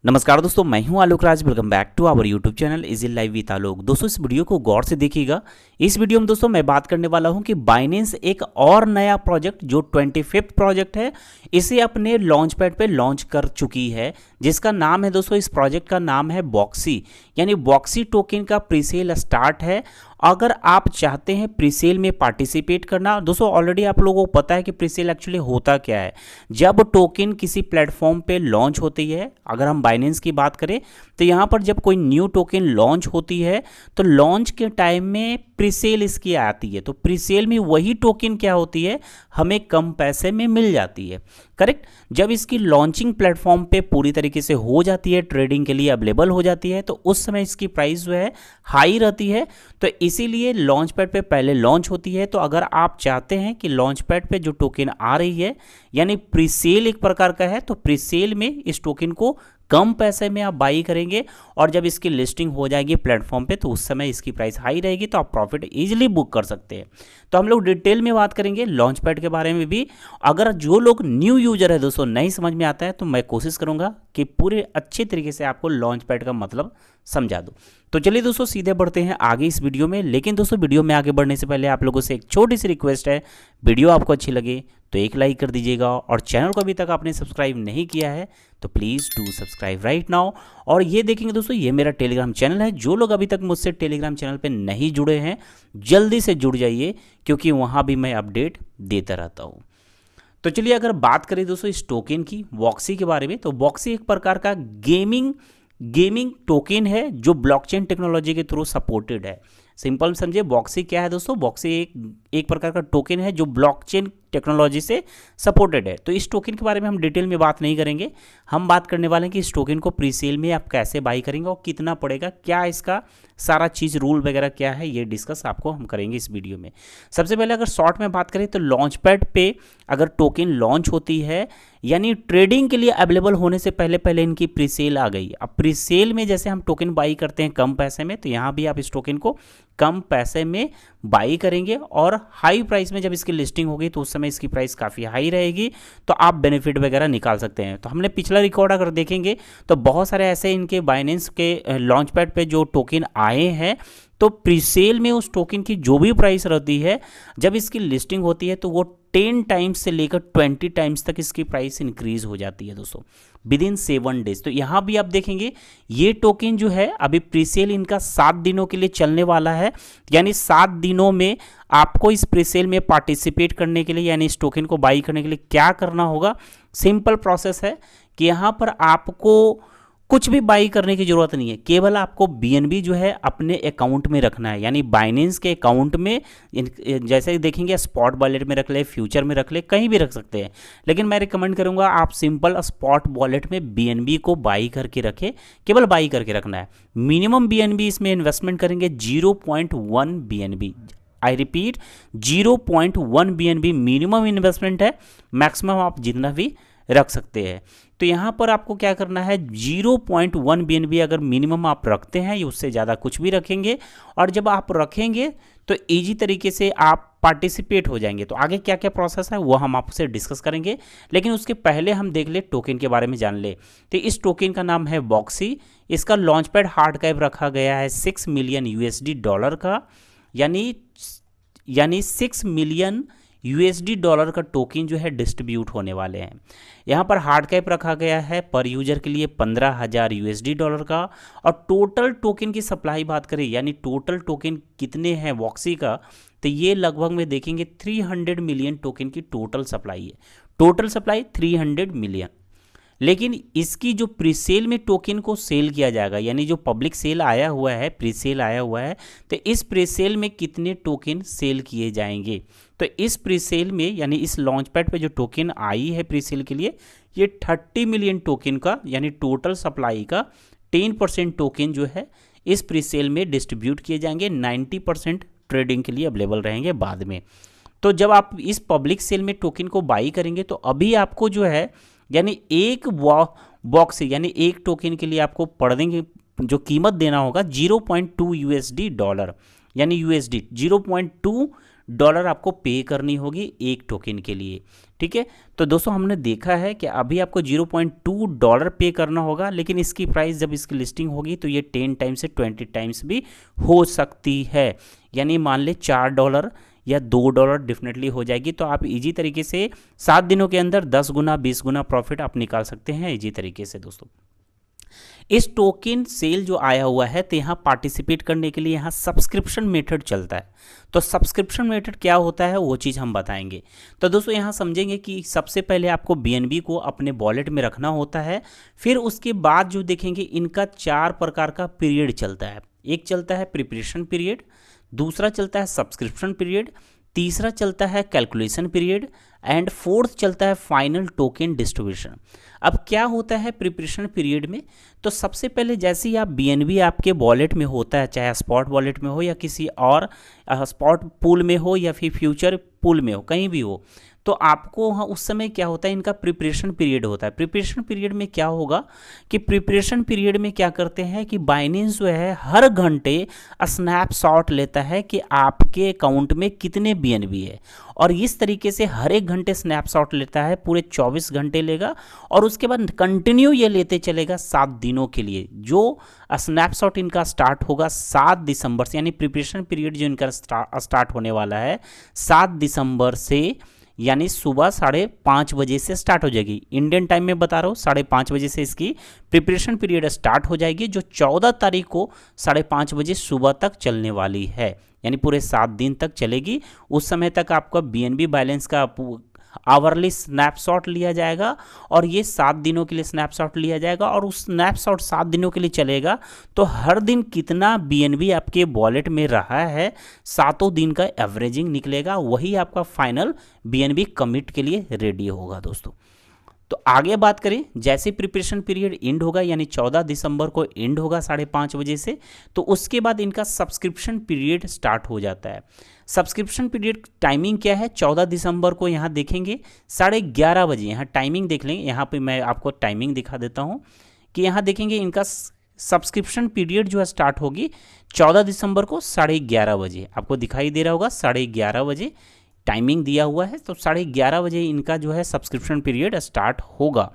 नमस्कार दोस्तों, मैं हूं Alok Raj. Welcome back to our YouTube channel easy live with Alok. दोस्तों, इस वीडियो को गौर से देखिएगा। इस वीडियो में दोस्तों मैं बात करने वाला हूं कि बाइनेंस एक और नया प्रोजेक्ट जो 25th प्रोजेक्ट है, इसे अपने लॉन्च पैड पे लॉन्च कर चुकी है, जिसका नाम है दोस्तों, इस प्रोजेक्ट का नाम है बॉक्सी। यानी बॉक्सी टोकन का प्रीसेल स्टार्ट है। अगर आप चाहते हैं प्रीसेल में पार्टिसिपेट करना, दोस्तों ऑलरेडी आप लोगों को पता है कि प्रीसेल एक्चुअली होता क्या है। जब टोकन किसी प्लेटफॉर्म पे लॉन्च होती है, अगर हम बाइनेंस की बात करें तो यहाँ पर जब कोई न्यू टोकन लॉन्च होती है तो लॉन्च के टाइम में प्रीसेल इसकी आती है। तो प्रीसेल में वही टोकन क्या होती है, हमें कम पैसे में मिल जाती है। करेक्ट। जब इसकी लॉन्चिंग प्लेटफॉर्म पे पूरी तरीके से हो जाती है, ट्रेडिंग के लिए अवेलेबल हो जाती है, तो उस समय इसकी प्राइस जो है हाई रहती है। तो इसीलिए लॉन्च पैड पे पहले लॉन्च होती है। तो अगर आप चाहते हैं कि लॉन्च पैड पे जो टोकन आ रही है, यानी प्रीसेल एक प्रकार का है, तो प्रीसेल में इस टोकन को कम पैसे में आप बाई करेंगे और जब इसकी लिस्टिंग हो जाएगी प्लेटफॉर्म पे तो उस समय इसकी प्राइस हाई रहेगी, तो आप प्रॉफिट इजीली बुक कर सकते हैं। तो हम लोग डिटेल में बात करेंगे लॉन्च पैड के बारे में भी। अगर जो लोग न्यू यूजर है दोस्तों, नहीं समझ में आता है, तो मैं कोशिश करूंगा कि पूरे अच्छे तरीके से आपको लॉन्च पैड का मतलब समझा दूं। तो चलिए दोस्तों, सीधे बढ़ते हैं आगे इस वीडियो में। लेकिन दोस्तों, वीडियो में आगे बढ़ने से पहले आप लोगों से एक छोटी सी रिक्वेस्ट है, वीडियो आपको अच्छी लगे तो एक लाइक कर दीजिएगा, और चैनल को अभी तक आपने सब्सक्राइब नहीं किया है तो please do subscribe right now. और ये देखेंगे दोस्तों, ये मेरा टेलीग्राम चैनल है। जो लोग अभी तक मुझसे टेलीग्राम चैनल पे नहीं जुड़े हैं, जल्दी से जुड़ जाइए, क्योंकि वहाँ भी मैं अपडेट देता रहता हूँ। तो चलिए, अगर बात करें दोस्तों इस टोकन की, बॉक्सी के बारे में, तो बॉक्सी एक प्रकार का गेमिंग टोकन है जो ब्लॉकचेन टेक्नोलॉजी के थ्रू सपोर्टेड है। सिंपल समझिए, बॉक्सी क्या है दोस्तों, बॉक्सी एक प्रकार का टोकन है जो ब्लॉकचेन टेक्नोलॉजी से सपोर्टेड है। तो इस टोकन के बारे में हम डिटेल में बात नहीं करेंगे। हम बात करने वाले हैं कि इस टोकन को प्रीसेल में आप कैसे बाई करेंगे और कितना पड़ेगा, क्या इसका सारा चीज़ रूल वगैरह क्या है, ये डिस्कस आपको हम करेंगे इस वीडियो में। सबसे पहले अगर शॉर्ट में बात करें तो लॉन्च पैड पे अगर टोकन लॉन्च होती है, यानी ट्रेडिंग के लिए अवेलेबल होने से पहले पहले इनकी प्रीसेल आ गई। अब प्रीसेल में जैसे हम टोकन बाई करते हैं कम पैसे में, तो यहाँ भी आप इस टोकन को कम पैसे में बाई करेंगे और हाई प्राइस में जब इसकी लिस्टिंग होगी तो उस समय इसकी प्राइस काफ़ी हाई रहेगी, तो आप बेनिफिट वगैरह निकाल सकते हैं। तो हमने पिछला रिकॉर्ड अगर देखेंगे तो बहुत सारे ऐसे इनके बाइनेंस के लॉन्च पैड पे जो टोकन आए हैं, तो प्रीसेल में उस टोकन की जो भी प्राइस रहती है, जब इसकी लिस्टिंग होती है तो वो 10 टाइम्स से लेकर 20 टाइम्स तक इसकी प्राइस इंक्रीज हो जाती है दोस्तों, विद इन 7 डेज। तो यहाँ भी आप देखेंगे ये टोकन जो है अभी प्रीसेल इनका 7 दिनों के लिए चलने वाला है। यानी 7 दिनों में आपको इस प्रीसेल में पार्टिसिपेट करने के लिए, यानी इस टोकन को बाई करने के लिए क्या करना होगा, सिंपल प्रोसेस है कि यहाँ पर आपको कुछ भी बाई करने की जरूरत नहीं है। केवल आपको बीएनबी जो है अपने अकाउंट में रखना है, यानी बाइनेंस के अकाउंट में। जैसे देखेंगे स्पॉट वॉलेट में रख ले, फ्यूचर में रख ले, कहीं भी रख सकते हैं, लेकिन मैं रिकमेंड करूंगा आप सिंपल स्पॉट वॉलेट में बीएनबी को बाई करके रखें। केवल बाई करके रखना है। मिनिमम बीएनबी इसमें इन्वेस्टमेंट करेंगे 0.1 BNB. I repeat, 0.1 BNB minimum investment है, मैक्सिमम आप जितना भी रख सकते हैं। तो यहाँ पर आपको क्या करना है, 0.1 बीएनबी अगर मिनिमम आप रखते हैं, या उससे ज़्यादा कुछ भी रखेंगे, और जब आप रखेंगे तो इजी तरीके से आप पार्टिसिपेट हो जाएंगे। तो आगे क्या क्या प्रोसेस है वो हम आपसे डिस्कस करेंगे, लेकिन उसके पहले हम देख ले टोकन के बारे में जान ले। तो इस टोकन का नाम है बॉक्सी। इसका लॉन्च पैड हार्ड कैप रखा गया है $6 मिलियन का, यानी 6 मिलियन यूएसडी डॉलर का टोकन जो है डिस्ट्रीब्यूट होने वाले हैं। यहाँ पर हार्ड कैप रखा गया है पर यूजर के लिए $15,000 यूएसडी का। और टोटल टोकन की सप्लाई बात करें, यानी टोटल टोकन कितने हैं बॉक्सी का, तो ये लगभग में देखेंगे 300 मिलियन टोकन की टोटल सप्लाई है। Total supply 300 million. लेकिन इसकी जो प्रीसेल में टोकन को सेल किया जाएगा, यानी जो पब्लिक सेल आया हुआ है, प्रीसेल आया हुआ है, तो इस प्रीसेल में कितने टोकन सेल किए जाएंगे। तो इस प्रीसेल में, यानी इस लॉन्च पैड पे जो टोकन आई है प्रीसेल के लिए, ये 30 मिलियन टोकन का, यानी टोटल सप्लाई का 10% टोकन जो है इस प्रीसेल में डिस्ट्रीब्यूट किए जाएंगे। 90% ट्रेडिंग के लिए अवेलेबल रहेंगे बाद में। तो जब आप इस पब्लिक सेल में टोकन को बाई करेंगे तो अभी आपको जो है, यानी एक बॉक्स, यानी एक टोकन के लिए आपको पड़ देंगे जो कीमत देना होगा $0.2 यूएसडी, यानी यूएसडी $0.2 डॉलर आपको पे करनी होगी एक टोकन के लिए, ठीक है। तो दोस्तों हमने देखा है कि अभी आपको 0.2 डॉलर पे करना होगा, लेकिन इसकी प्राइस जब इसकी लिस्टिंग होगी तो ये 10 टाइम्स से 20 टाइम्स भी हो सकती है, यानी मान ले 4 डॉलर या 2 डॉलर डेफिनेटली हो जाएगी। तो आप इजी तरीके से 7 दिनों के अंदर 10 गुना 20 गुना प्रॉफिट आप निकाल सकते हैं इजी तरीके से दोस्तों। इस टोकन सेल जो आया हुआ है तो यहाँ पार्टिसिपेट करने के लिए यहाँ सब्सक्रिप्शन मेथड चलता है। तो सब्सक्रिप्शन मेथड क्या होता है वो चीज़ हम बताएंगे। तो दोस्तों यहाँ समझेंगे कि सबसे पहले आपको BNB को अपने वॉलेट में रखना होता है, फिर उसके बाद जो देखेंगे इनका 4 प्रकार का पीरियड चलता है। एक चलता है प्रिपरेशन पीरियड, दूसरा चलता है सब्सक्रिप्शन पीरियड, तीसरा चलता है कैलकुलेशन पीरियड एंड फोर्थ चलता है फाइनल टोकन डिस्ट्रीब्यूशन। अब क्या होता है प्रिपरेशन पीरियड में, तो सबसे पहले जैसे ही आप BNB आपके वॉलेट में होता है, चाहे स्पॉट वॉलेट में हो या किसी और स्पॉट पूल में हो या फिर फ्यूचर पूल में हो, कहीं भी हो, तो आपको वहाँ उस समय क्या होता है इनका प्रिपरेशन पीरियड होता है। प्रिपरेशन पीरियड में क्या होगा कि प्रिपरेशन पीरियड में क्या करते हैं कि बाइनेंस जो है हर घंटे स्नैपशॉट लेता है कि आपके अकाउंट में कितने BNB है, और इस तरीके से हर एक घंटे स्नैपशॉट लेता है, पूरे 24 घंटे लेगा और उसके बाद कंटिन्यू ये लेते चलेगा 7 दिनों के लिए। जो स्नैपशॉट इनका स्टार्ट होगा 7 दिसंबर से, यानी प्रिपरेशन पीरियड जो इनका स्टार्ट होने वाला है 7 दिसंबर से, यानी सुबह 5:30 बजे से स्टार्ट हो जाएगी। इंडियन टाइम में बता रहा हूँ 5:30 बजे से इसकी प्रिपरेशन पीरियड स्टार्ट हो जाएगी, जो 14 तारीख को 5:30 बजे सुबह तक चलने वाली है, यानी पूरे 7 दिन तक चलेगी। उस समय तक आपका BNB बैलेंस का आवरली स्नैपशॉट लिया जाएगा, और ये 7 दिनों के लिए स्नैपशॉट लिया जाएगा, और उस स्नैपशॉट 7 दिनों के लिए चलेगा। तो हर दिन कितना BNB आपके वॉलेट में रहा है 7 दिन का एवरेजिंग निकलेगा, वही आपका फाइनल BNB कमिट के लिए रेडी होगा दोस्तों। तो आगे बात करें, जैसे प्रिपरेशन पीरियड एंड होगा यानी 14 दिसंबर को एंड होगा 5:30 बजे से, तो उसके बाद इनका सब्सक्रिप्शन पीरियड स्टार्ट हो जाता है। सब्सक्रिप्शन पीरियड टाइमिंग क्या है, 14 दिसंबर को यहाँ देखेंगे 11:30 बजे, यहाँ टाइमिंग देख लेंगे। यहाँ पे मैं आपको टाइमिंग दिखा देता हूँ कि यहाँ देखेंगे इनका सब्सक्रिप्शन पीरियड जो है स्टार्ट होगी 14 दिसंबर को 11:30 बजे, आपको दिखाई दे रहा होगा 11:30 बजे टाइमिंग दिया हुआ है। तो 11:30 बजे इनका जो है सब्सक्रिप्शन पीरियड स्टार्ट होगा,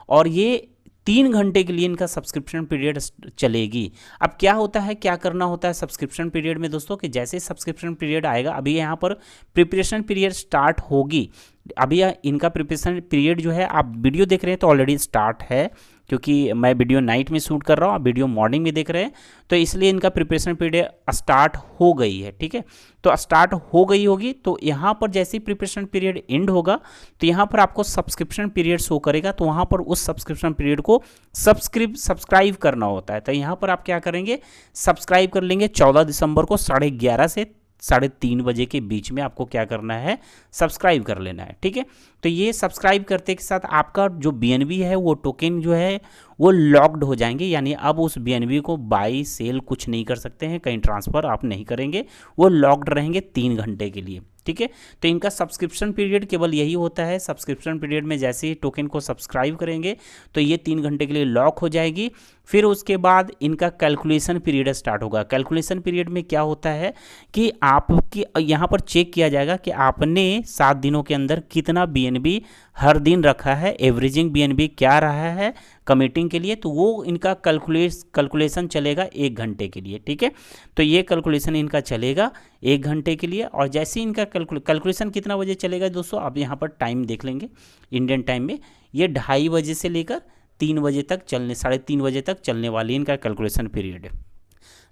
और ये 3 घंटे के लिए इनका सब्सक्रिप्शन पीरियड चलेगी। अब क्या होता है, क्या करना होता है सब्सक्रिप्शन पीरियड में दोस्तों, कि जैसे सब्सक्रिप्शन पीरियड आएगा, अभी यहाँ पर प्रिपरेशन पीरियड स्टार्ट होगी, अभी इनका प्रिपरेशन पीरियड जो है आप वीडियो देख रहे हैं तो ऑलरेडी स्टार्ट है, क्योंकि मैं वीडियो नाइट में शूट कर रहा हूँ, आप वीडियो मॉर्निंग में देख रहे हैं, तो इसलिए इनका प्रिपरेशन पीरियड स्टार्ट हो गई है, ठीक है। तो स्टार्ट हो गई होगी, तो यहाँ पर जैसे ही प्रिपरेशन पीरियड एंड होगा तो यहाँ पर आपको सब्सक्रिप्शन पीरियड शो करेगा, तो वहाँ पर उस सब्सक्रिप्शन पीरियड को सब्सक्राइब करना होता है। तो यहाँ पर आप क्या करेंगे, सब्सक्राइब कर लेंगे 14 दिसंबर को 11:30 से 3:30 बजे के बीच में आपको क्या करना है, सब्सक्राइब कर लेना है, ठीक है। तो ये सब्सक्राइब करते के साथ आपका जो BNB है वो टोकन जो है वो लॉक्ड हो जाएंगे, यानी अब उस BNB को बाई सेल कुछ नहीं कर सकते हैं, कहीं ट्रांसफ़र आप नहीं करेंगे, वो लॉक्ड रहेंगे 3 घंटे के लिए, ठीक है। तो इनका सब्सक्रिप्शन पीरियड केवल यही होता है, सब्सक्रिप्शन पीरियड में जैसे ही टोकन को सब्सक्राइब करेंगे तो ये 3 घंटे के लिए लॉक हो जाएगी। फिर उसके बाद इनका कैलकुलेशन पीरियड स्टार्ट होगा। कैलकुलेशन पीरियड में क्या होता है कि आपकी यहाँ पर चेक किया जाएगा कि आपने 7 दिनों के अंदर कितना BNB हर दिन रखा है, एवरेजिंग BNB क्या रहा है कमिटिंग के लिए, तो वो इनका कैलकुलेशन चलेगा 1 घंटे के लिए, ठीक है। तो ये कैलकुलेशन इनका चलेगा 1 घंटे के लिए, और जैसे ही इनका कैलकुलेशन कितना बजे चलेगा दोस्तों, आप यहाँ पर टाइम देख लेंगे इंडियन टाइम में, ये 2:30 बजे से लेकर 3 बजे तक 3:30 बजे तक चलने वाली इनका कैलकुलेशन पीरियड है।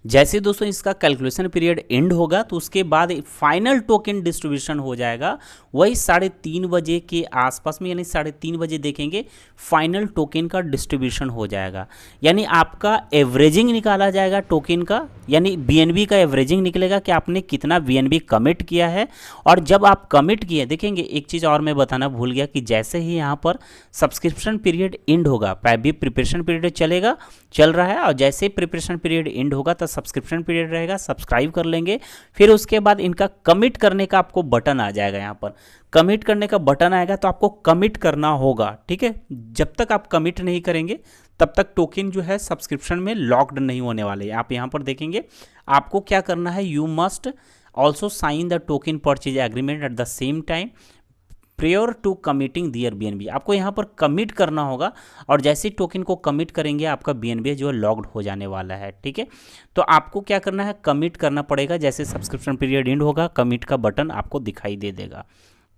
जैसे दोस्तों इसका कैलकुलेशन पीरियड एंड होगा तो उसके बाद फाइनल टोकन डिस्ट्रीब्यूशन हो जाएगा, वही 3:30 बजे के आसपास में, यानी 3:30 बजे देखेंगे फाइनल टोकन का डिस्ट्रीब्यूशन हो जाएगा, यानी आपका एवरेजिंग निकाला जाएगा टोकन का, यानी BNB का एवरेजिंग निकलेगा कि आपने कितना BNB कमिट किया है। और जब आप कमिट किए, देखेंगे एक चीज़ और मैं बताना भूल गया कि जैसे ही यहाँ पर सब्सक्रिप्शन पीरियड एंड होगा, अभी प्रिपरेशन पीरियड चल रहा है, और जैसे ही प्रिपरेशन पीरियड एंड होगा तो सब्सक्रिप्शन पीरियड रहेगा, सब्सक्राइब कर लेंगे। फिर उसके बाद इनका कमिट करने का आपको बटन आ जाएगा, यहाँ पर कमिट करने का बटन आएगा तो आपको कमिट करना होगा, ठीक है। जब तक आप कमिट नहीं करेंगे तब तक टोकन जो है सब्सक्रिप्शन में लॉक्ड नहीं होने वाले। आप यहाँ पर देखेंगे आपको क्या करना है, you must also sign the token purchase agreement at the same time prior to committing their BNB। आपको यहाँ पर कमिट करना होगा और जैसे टोकन को कमिट करेंगे आपका BNB जो है लॉग्ड हो जाने वाला है। ठीक है, तो आपको क्या करना है, कमिट करना पड़ेगा। जैसे सब्सक्रिप्शन पीरियड एंड होगा कमिट का बटन आपको दिखाई दे देगा।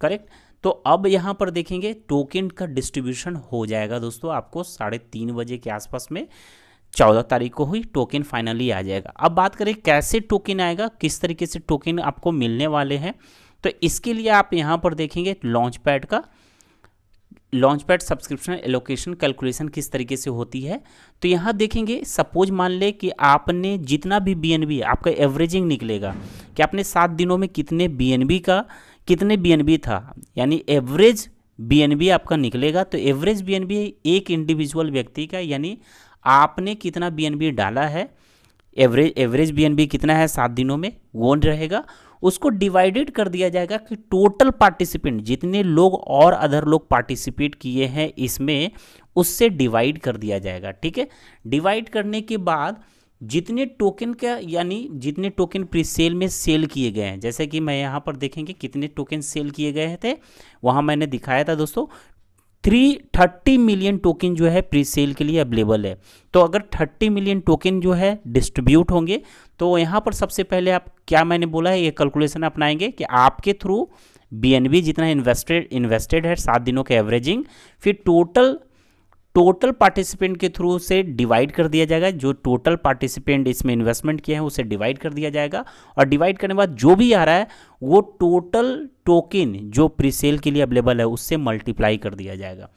करेक्ट, तो अब यहाँ पर देखेंगे टोकन का डिस्ट्रीब्यूशन हो जाएगा दोस्तों। आपको 3:30 बजे के आसपास में 14 तारीख को हुई टोकन फाइनली आ जाएगा। अब बात करें कैसे टोकन आएगा, किस तरीके से टोकन आपको मिलने वाले हैं, तो इसके लिए आप यहाँ पर देखेंगे launch pad subscription allocation calculation किस तरीके से होती है। तो यहाँ देखेंगे सपोज मान ले कि आपने जितना भी BNB आपका एवरेजिंग निकलेगा कि आपने 7 दिनों में कितने BNB था, यानी एवरेज BNB आपका निकलेगा। तो एवरेज BNB एक इंडिविजुअल व्यक्ति का, यानी आपने कितना BNB डाला है, एवरेज BNB कितना है 7 दिनों में वो रहेगा, उसको डिवाइडेड कर दिया जाएगा कि टोटल पार्टिसिपेंट जितने लोग और अदर लोग पार्टिसिपेट किए हैं इसमें, उससे डिवाइड कर दिया जाएगा। ठीक है, डिवाइड करने के बाद जितने टोकन का, यानी जितने टोकन प्री सेल में सेल किए गए हैं, जैसे कि मैं यहाँ पर देखेंगे कितने टोकन सेल किए गए थे, वहाँ मैंने दिखाया था दोस्तों 330 मिलियन टोकन जो है प्री सेल के लिए अवेलेबल है। तो अगर 30 मिलियन टोकन जो है डिस्ट्रीब्यूट होंगे तो यहाँ पर सबसे पहले आप क्या मैंने बोला है, ये कैलकुलेशन अपनाएंगे कि आपके थ्रू BNB जितना इन्वेस्टेड है 7 दिनों के एवरेजिंग, फिर टोटल पार्टिसिपेंट के थ्रू से डिवाइड कर दिया जाएगा। जो टोटल पार्टिसिपेंट इसमें इन्वेस्टमेंट किए हैं उसे डिवाइड कर दिया जाएगा, और डिवाइड करने के बाद जो भी आ रहा है वो टोटल टोकन जो प्री सेल के लिए अवेलेबल है उससे मल्टीप्लाई कर दिया जाएगा,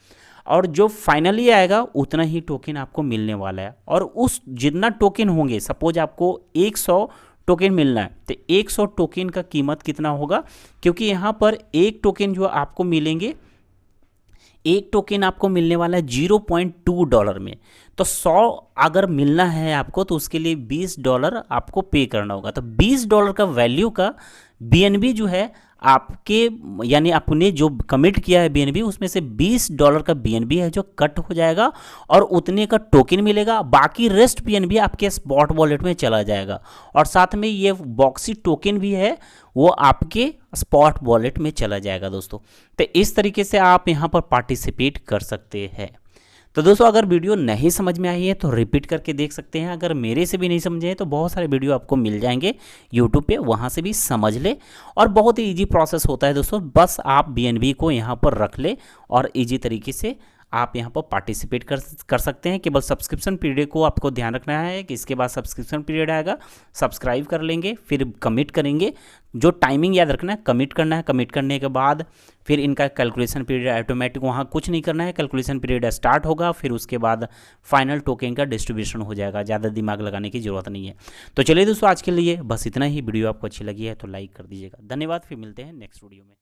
और जो फाइनली आएगा उतना ही टोकन आपको मिलने वाला है। और उस जितना टोकन होंगे, सपोज आपको 100 टोकन मिलना है, तो 100 टोकन का कीमत कितना होगा, क्योंकि यहाँ पर एक टोकन जो आपको मिलेंगे, एक टोकन आपको मिलने वाला है $0.2 में। तो 100 अगर मिलना है आपको तो उसके लिए $20 आपको पे करना होगा। तो $20 का वैल्यू का BNB जो है आपके, यानी आपने जो कमिट किया है BNB उसमें से $20 का BNB है जो कट हो जाएगा और उतने का टोकन मिलेगा। बाकी रेस्ट BNB आपके स्पॉट वॉलेट में चला जाएगा, और साथ में ये बॉक्सी टोकन भी है वो आपके स्पॉट वॉलेट में चला जाएगा दोस्तों। तो इस तरीके से आप यहाँ पर पार्टिसिपेट कर सकते हैं। तो दोस्तों अगर वीडियो नहीं समझ में आई है तो रिपीट करके देख सकते हैं, अगर मेरे से भी नहीं समझे हैं तो बहुत सारे वीडियो आपको मिल जाएंगे यूट्यूब पे, वहाँ से भी समझ ले। और बहुत ही ईजी प्रोसेस होता है दोस्तों, बस आप BNB को यहाँ पर रख ले और ईजी तरीके से आप यहाँ पर पार्टिसिपेट कर सकते हैं। केवल सब्सक्रिप्शन पीरियड को आपको ध्यान रखना है कि इसके बाद सब्सक्रिप्शन पीरियड आएगा, सब्सक्राइब कर लेंगे, फिर कमिट करेंगे। जो टाइमिंग याद रखना है, कमिट करना है, कमिट करने के बाद फिर इनका कैलकुलेशन पीरियड ऑटोमेटिक, वहाँ कुछ नहीं करना है, कैलकुलेशन पीरियड स्टार्ट होगा, फिर उसके बाद फाइनल टोकन का डिस्ट्रीब्यूशन हो जाएगा। ज़्यादा दिमाग लगाने की ज़रूरत नहीं है। तो चलिए दोस्तों आज के लिए बस इतना ही। वीडियो आपको अच्छी लगी है तो लाइक कर दीजिएगा। धन्यवाद, फिर मिलते हैं नेक्स्ट वीडियो में।